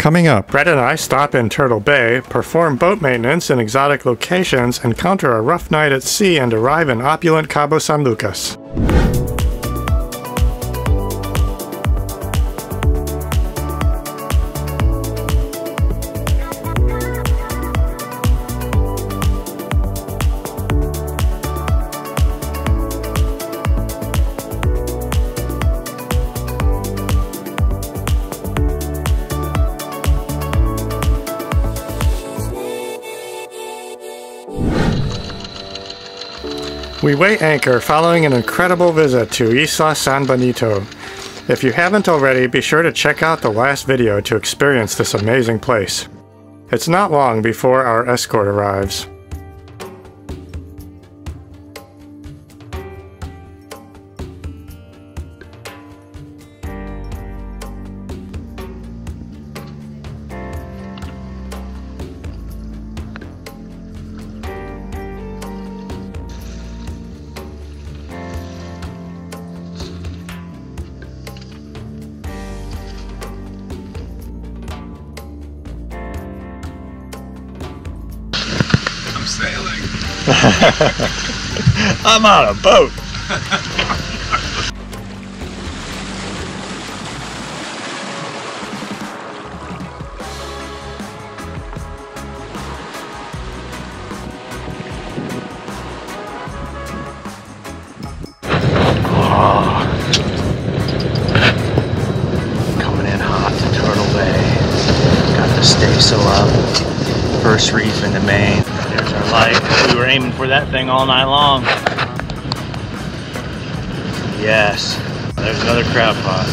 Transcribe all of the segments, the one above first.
Coming up, Brett and I stop in Turtle Bay, perform boat maintenance in exotic locations, encounter a rough night at sea, and arrive in opulent Cabo San Lucas. We weigh anchor following an incredible visit to Isla San Benito. If you haven't already, be sure to check out the last video to experience this amazing place. It's not long before our escort arrives. I'm on a boat. Coming in hot to Turtle Bay. Got the staysail up. First reef in the main. There's our light. We were aiming for that thing all night long. Yes. There's another crab pot.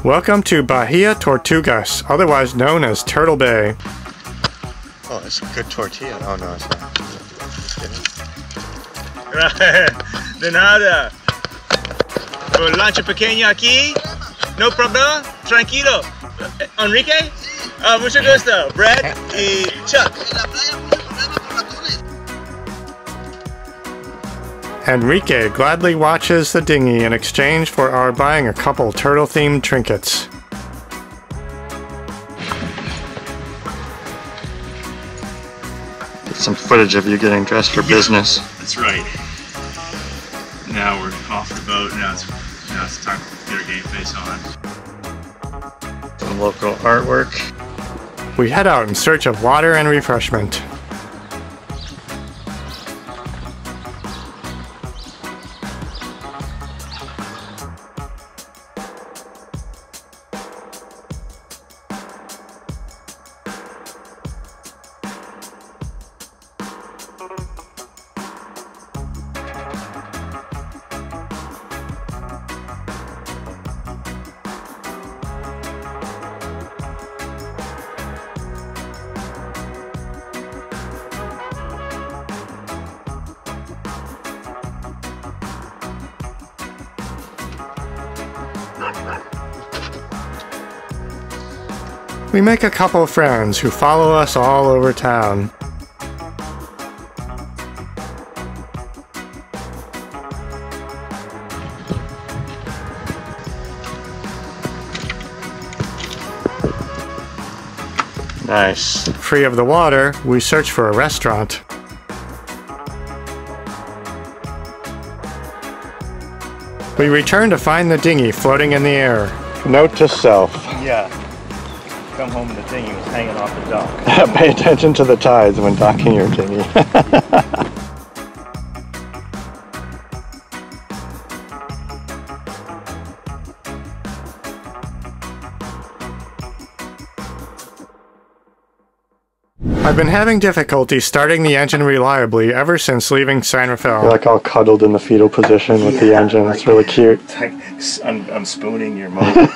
Welcome to Bahia Tortugas, otherwise known as Turtle Bay. Oh, it's a good tortilla. Oh no, it's not. De nada. Por lancha pequeña aquí. No problema. Tranquilo. Enrique? Mucho gusto. Brett y Chuck. Enrique gladly watches the dinghy in exchange for our buying a couple turtle-themed trinkets. Get some footage of you getting dressed for business. That's right. Now we're off the boat. Now it's time to get our game face on. Some local artwork. We head out in search of water and refreshment. We make a couple friends who follow us all over town. Nice. Free of the water, we search for a restaurant. We return to find the dinghy floating in the air. Note to self. Yeah. Come home and the dinghy was hanging off the dock. Pay attention to the tides when docking your dinghy. I've been having difficulty starting the engine reliably ever since leaving San Rafael. You're like all cuddled in the fetal position with the engine. It's really cute. I'm spooning your motor.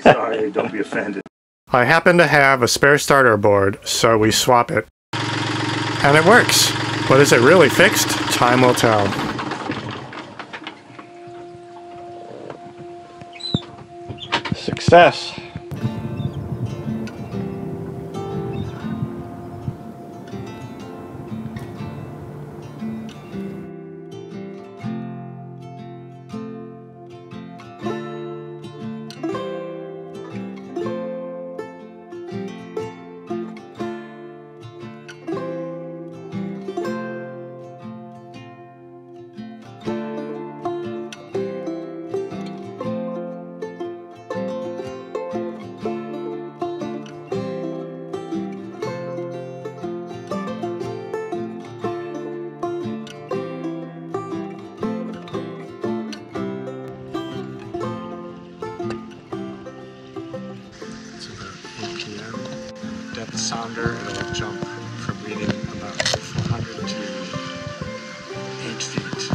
Sorry, don't be offended. I happen to have a spare starter board, so we swap it. And it works. But is it really fixed? Time will tell. Success. sounder, it'll jump from reading about 400 to 8 feet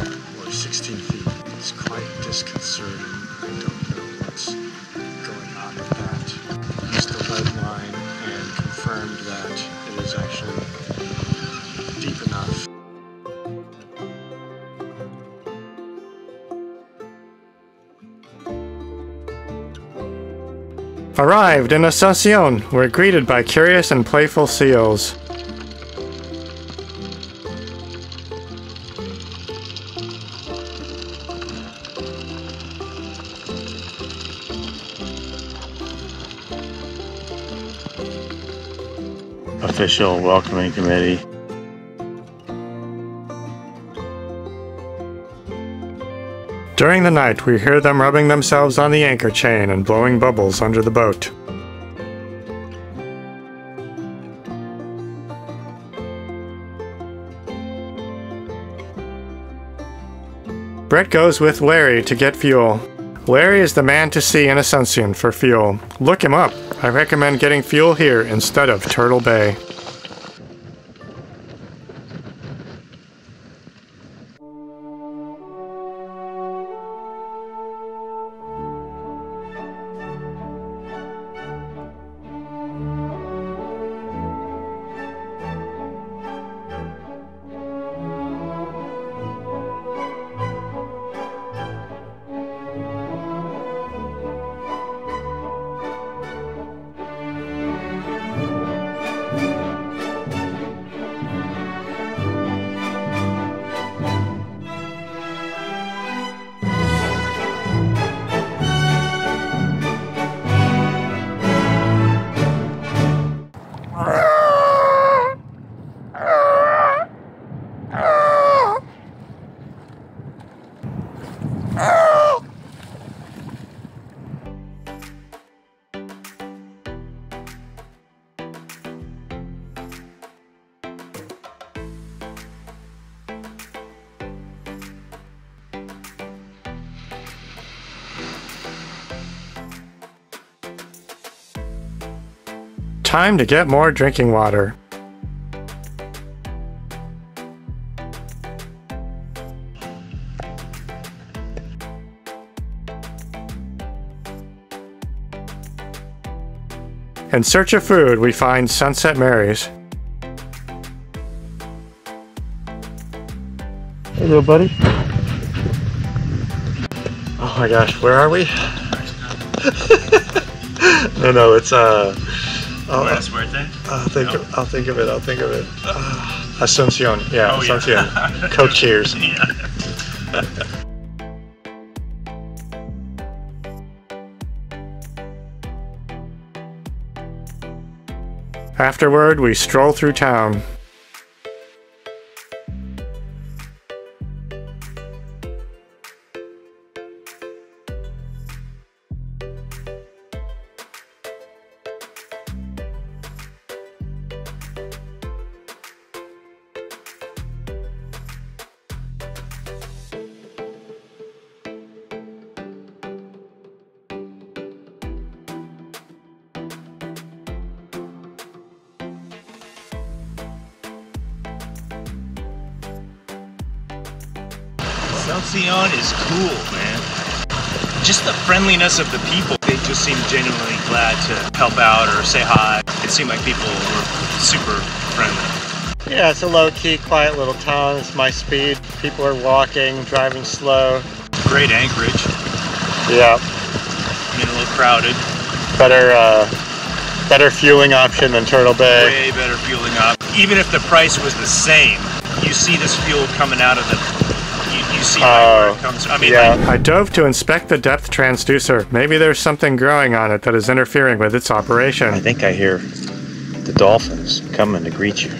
or 16 feet. It's quite disconcerting. I don't know what's going on with that. Used the lead line and confirmed that it is actually deep enough. Arrived in Asunción, we're greeted by curious and playful seals. Official welcoming committee. During the night, we hear them rubbing themselves on the anchor chain and blowing bubbles under the boat. Brett goes with Larry to get fuel. Larry is the man to see in Asunción for fuel. Look him up. I recommend getting fuel here instead of Turtle Bay. Time to get more drinking water. In search of food, we find Sunset Mary's. Hey, little buddy. Oh my gosh, where are we? No, it's Where's birthday? I'll think of it. Asunción, yeah, Oh, Asunción. yeah. Co-cheers. Yeah. Afterward, we stroll through town. Johnsén is cool, man. Just the friendliness of the people. They just seem genuinely glad to help out or say hi. It seemed like people were super friendly. Yeah, it's a low-key, quiet little town. It's my speed. People are walking, driving slow. Great anchorage. Yeah. I mean, a little crowded. Better fueling option than Turtle Bay. Way better fueling up. Even if the price was the same, you see this fuel coming out of the... You see where it comes from. I mean, yeah. like, I dove to inspect the depth transducer. Maybe there's something growing on it that is interfering with its operation. I think I hear the dolphins coming to greet you.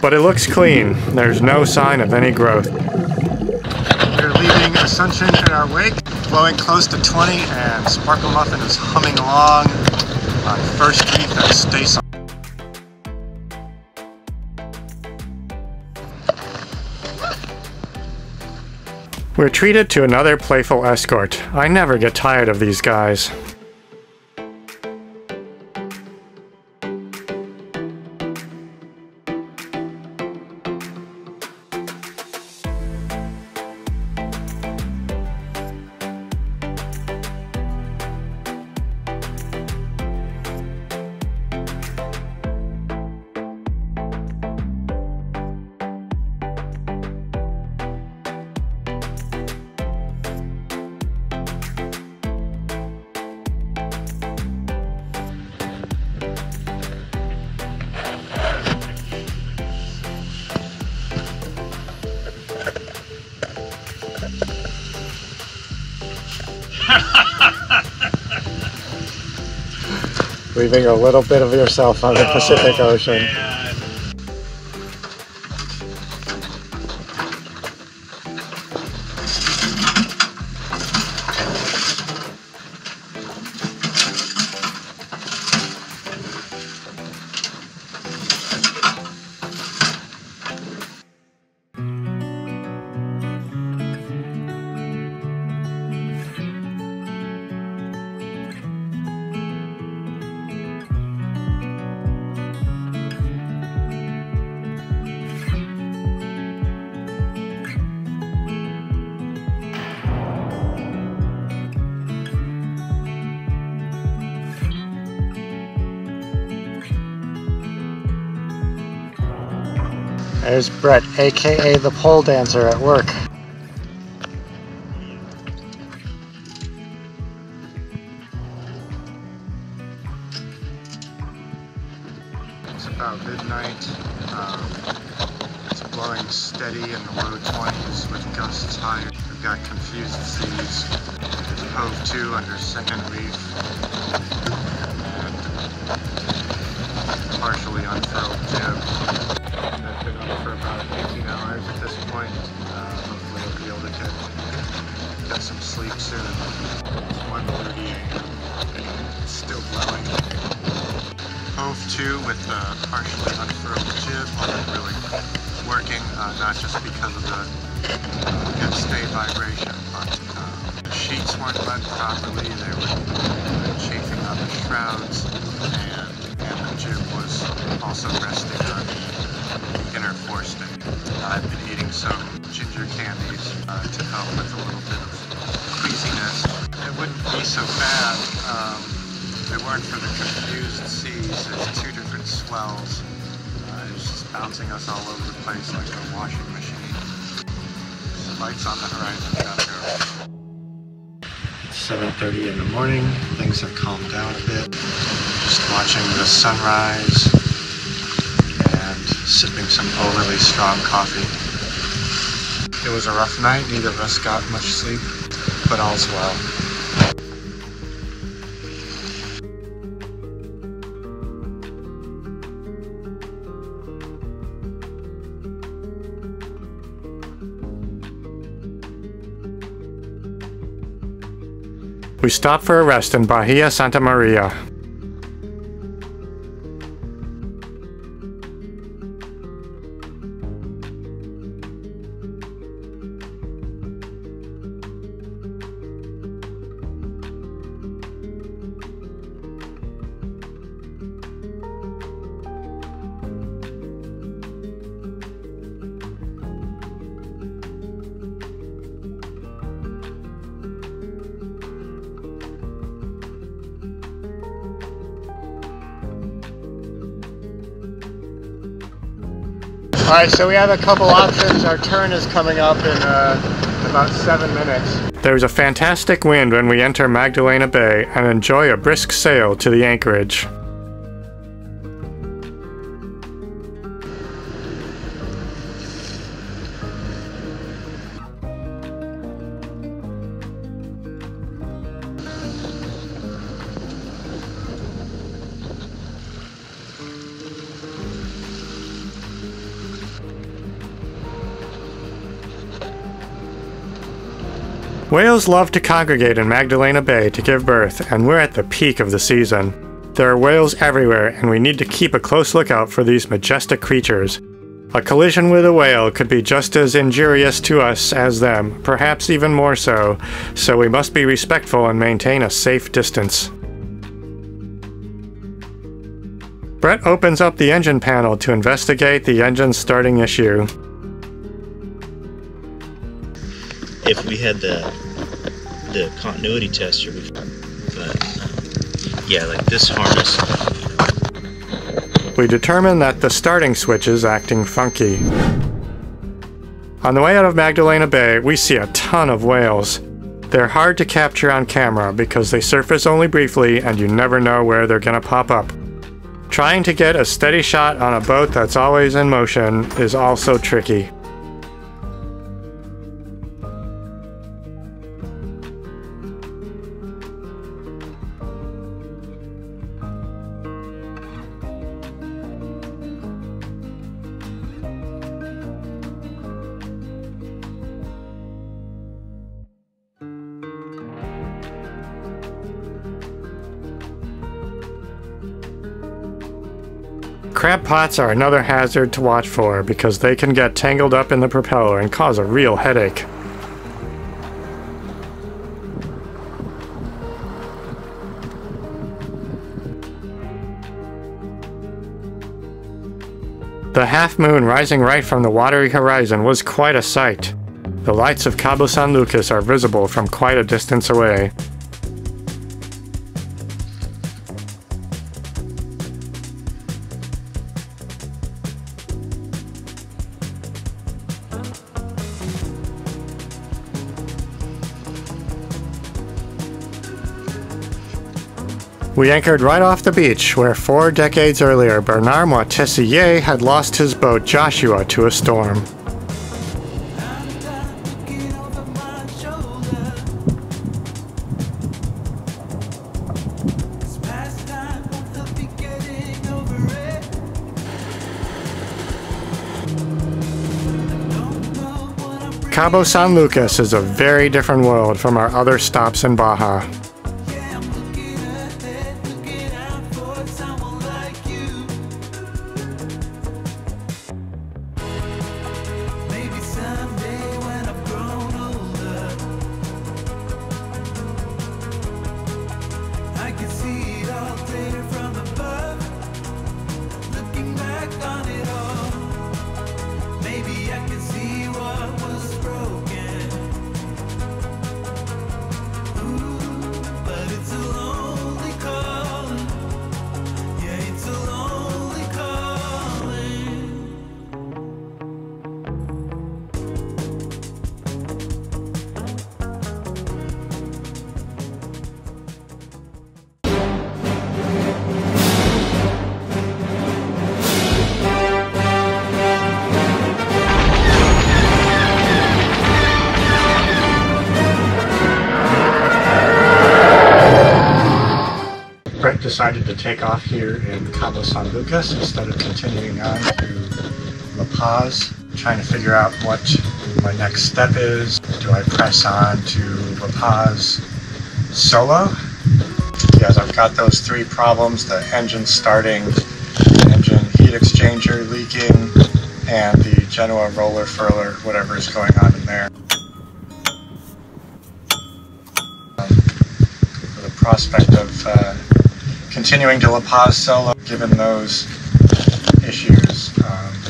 But it looks clean. There's no sign of any growth. We're leaving Asunción in our wake, blowing close to 20, and Sparklemuffin is humming along on First Street that stays on. We're treated to another playful escort. I never get tired of these guys. Leaving a little bit of yourself on the Pacific Ocean. Man. There's Brett, aka the pole dancer, at work. It's about midnight. It's blowing steady in the low 20s with gusts higher. We've got confused seas. There's Cove 2 under second reef. And partially unfurled jib. I've been up for about 18 hours at this point. Hopefully I'll be able to get some sleep soon. It's 1:30 a.m. and it's still blowing. Cove 2 with partially unfurled jib wasn't really working, not just because of the head stay vibration, but the sheets weren't run properly. They were chafing on the shrouds, and the jib was also resting on the inner forestay. I've been eating some ginger candies to help with a little bit of queasiness. It wouldn't be so bad if it weren't for the confused seas. There's two different swells. It's just bouncing us all over the place like a washing machine. Lights on the horizon, gotta go. It's 7:30 in the morning. Things have calmed down a bit. Just watching the sunrise. Sipping some overly strong coffee. It was a rough night, neither of us got much sleep, but all's well. We stopped for a rest in Bahia Santa Maria. Alright, so we have a couple options. Our turn is coming up in about 7 minutes. There's a fantastic wind when we enter Magdalena Bay and enjoy a brisk sail to the anchorage. Whales love to congregate in Magdalena Bay to give birth, and we're at the peak of the season. There are whales everywhere, and we need to keep a close lookout for these majestic creatures. A collision with a whale could be just as injurious to us as them, perhaps even more so we must be respectful and maintain a safe distance. Brett opens up the engine panel to investigate the engine starting issue. If we had the continuity tester, yeah, like this harness. We determine that the starting switch is acting funky. On the way out of Magdalena Bay, we see a ton of whales. They're hard to capture on camera because they surface only briefly and you never know where they're gonna pop up. Trying to get a steady shot on a boat that's always in motion is also tricky. Crab pots are another hazard to watch for because they can get tangled up in the propeller and cause a real headache. The half moon rising right from the watery horizon was quite a sight. The lights of Cabo San Lucas are visible from quite a distance away. We anchored right off the beach, where 4 decades earlier Bernard Moitessier had lost his boat Joshua to a storm. Cabo San Lucas is a very different world from our other stops in Baja. Decided to take off here in Cabo San Lucas instead of continuing on to La Paz, trying to figure out what my next step is. Do I press on to La Paz solo? Yes, I've got those 3 problems: the engine starting, the engine heat exchanger leaking, and the Genoa roller furler, whatever is going on in there. For the prospect of continuing to La Paz solo, given those issues,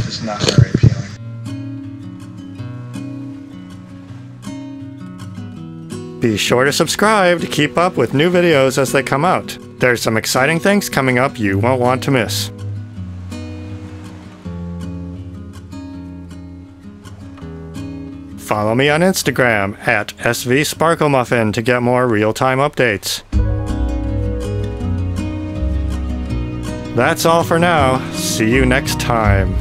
is not very appealing. Be sure to subscribe to keep up with new videos as they come out. There's some exciting things coming up you won't want to miss. Follow me on Instagram at @SVSparklemuffin to get more real-time updates. That's all for now. See you next time.